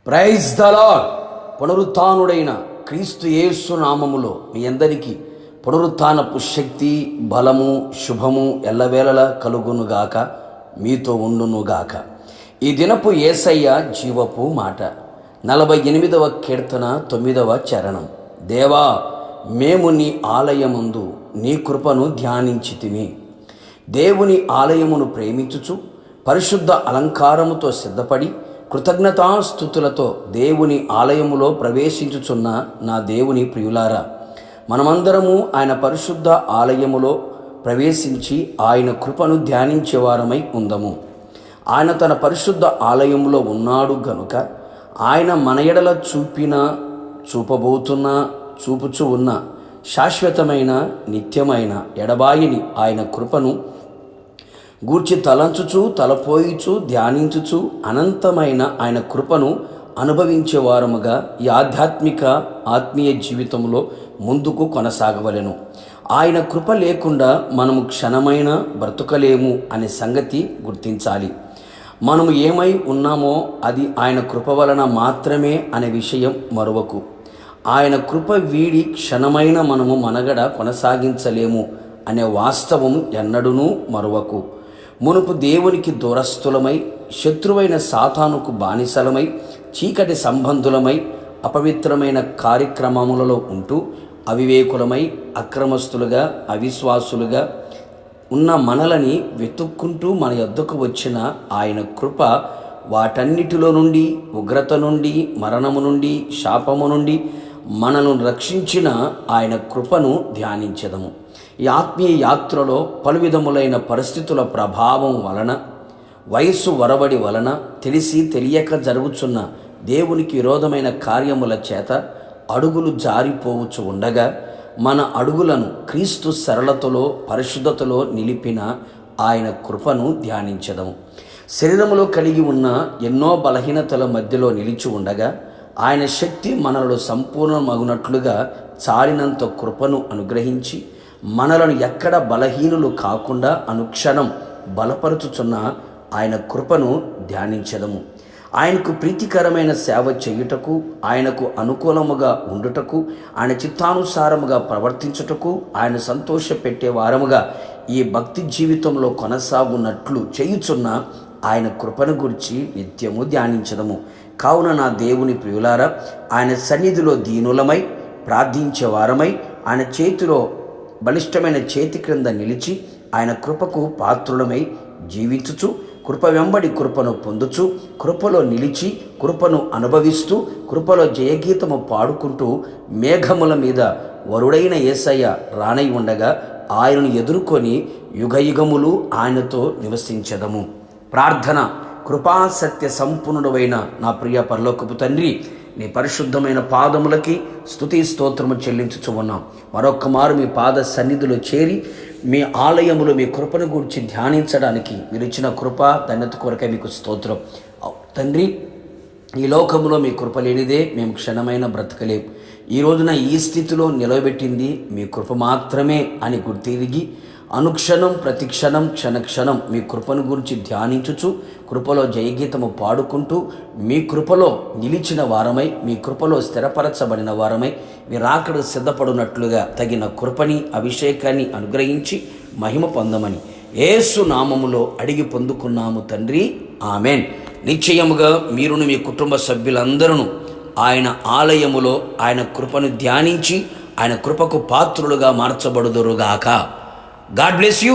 Praise the lord. పునరుత్థానుడైన క్రీస్తు యేసు నామములో మీ అందరికీ పునరుత్థానపు శక్తి, బలము, శుభము ఎల్లవేళలా కలుగునుగాక, మీతో ఉండునుగాక. ఈ దినపు యేసయ్య జీవపు మాట 48వ కీర్తన 9వ చరణం. దేవా, మేము నీ ఆలయమందు నీ కృపను ధ్యానించితిమి. దేవుని ఆలయమును ప్రేమించుచు పరిశుద్ధ అలంకారముతో సిద్ధపడి కృతజ్ఞతాస్తుతులతో దేవుని ఆలయములో ప్రవేశించుచున్న నా దేవుని ప్రియులారా, మనమందరము ఆయన పరిశుద్ధ ఆలయములో ప్రవేశించి ఆయన కృపను ధ్యానించేవారమై ఉందము. ఆయన తన పరిశుద్ధ ఆలయములో ఉన్నాడు గనుక ఆయన మన ఎడల చూపుచు ఉన్న శాశ్వతమైన నిత్యమైన ఎడబాయిని ఆయన కృపను గూర్చి తలంచుచు తలపోయిచు ధ్యానించుచు అనంతమైన ఆయన కృపను అనుభవించేవారముగా ఈ ఆత్మీయ జీవితంలో ముందుకు కొనసాగవలెను. ఆయన కృప లేకుండా మనము క్షణమైన బ్రతుకలేము అనే సంగతి గుర్తించాలి. మనము ఏమై ఉన్నామో అది ఆయన కృప వలన మాత్రమే అనే విషయం మరువకు. ఆయన కృప వీడి క్షణమైన మనము మనగడ కొనసాగించలేము అనే వాస్తవం ఎన్నడూనూ మరువకు. మునుపు దేవునికి దూరస్థులమై, శత్రువైన సాతానుకు బానిసలమై, చీకటి సంబంధులమై, అపవిత్రమైన కార్యక్రమములలో ఉంటూ అవివేకులమై, అక్రమస్తులుగా, అవిశ్వాసులుగా ఉన్న మనలని వెతుక్కుంటూ మన యొద్దకు వచ్చిన ఆయన కృప వాటన్నిటిలో నుండి, ఉగ్రత నుండి, మరణము నుండి, శాపము నుండి మనను రక్షించిన ఆయన కృపను ధ్యానించదము. ఈ ఆత్మీయ యాత్రలో పలు విధములైన పరిస్థితుల ప్రభావం వలన, వయస్సు వరబడి వలన, తెలిసి తెలియక జరుగుచున్న దేవునికి విరోధమైన కార్యముల చేత అడుగులు జారిపోవచ్చు ఉండగా, మన అడుగులను క్రీస్తు సరళతలో, పరిశుద్ధతలో నిలిపిన ఆయన కృపను ధ్యానించదము. శరీరములో కలిగి ఉన్న ఎన్నో బలహీనతల మధ్యలో నిలిచి ఉండగా ఆయన శక్తి మనలో సంపూర్ణమగునట్లుగా చాలినంత కృపను అనుగ్రహించి మనలను ఎక్కడ బలహీనులు కాకుండా అనుక్షణం బలపరుచుచున్న ఆయన కృపను ధ్యానించదము. ఆయనకు ప్రీతికరమైన సేవ చేయుటకు, ఆయనకు అనుకూలముగా ఉండుటకు, ఆయన చిత్తానుసారముగా ప్రవర్తించుటకు, ఆయన సంతోషపెట్టే వారముగా ఈ భక్తి జీవితంలో కొనసాగునట్లు చేయుచున్న ఆయన కృపను గురించి నిత్యము ధ్యానించదము. కావున నా దేవుని ప్రియులారా, ఆయన సన్నిధిలో దీనులమై, ప్రార్థించే వారమై, ఆయన చేతిలో బలిష్టమైన చేతి క్రింద నిలిచి ఆయన కృపకు పాత్రులమై జీవించుచు, కృప వెంబడి కృపను పొందుచు, కృపలో నిలిచి కృపను అనుభవిస్తూ, కృపలో జయగీతము పాడుకుంటూ మేఘముల మీద వరుడైన యేసయ్య రానై ఉండగా ఆయనను ఎదుర్కొని యుగయుగములు ఆయనతో నివసించదము. ప్రార్థన. కృపా సత్య సంపూర్ణుడైన నా ప్రియ పరలోకపు తండ్రి, నీ పరిశుద్ధమైన పాదములకి స్తుతి స్తోత్రము చెల్లించుచు ఉన్నాం. మరొక్క మారు మీ పాద సన్నిధిలో చేరి మీ ఆలయములో మీ కృపను గురించి ధ్యానించడానికి మీరు ఇచ్చిన కృప ధన్యత కొరకై మీకు స్తోత్రం. తండ్రి, ఈ లోకంలో మీ కృప లేనిదే మేము క్షణమైన బ్రతకలేము. ఈ రోజున ఈ స్థితిలో నిలవబెట్టింది మీ కృప మాత్రమే అని గుర్తిరిగి అనుక్షణం, ప్రతిక్షణం, క్షణక్షణం మీ కృపను గురించి ధ్యానించుచు, కృపలో జయగీతము పాడుకుంటూ, మీ కృపలో నిలిచిన వారమై, మీ కృపలో స్థిరపరచబడిన వారమై, మీ రాకడ సిద్ధపడినట్లుగా తగిన కృపని, అభిషేకాన్ని అనుగ్రహించి మహిమ పొందమని యేసు నామములో అడిగి పొందుకున్నాము తండ్రి, ఆమెన్. నిశ్చయముగా మీరును మీ కుటుంబ సభ్యులందరూ ఆయన ఆలయములో ఆయన కృపను ధ్యానించి ఆయన కృపకు పాత్రులుగా మార్చబడుదురుగాక. God bless you.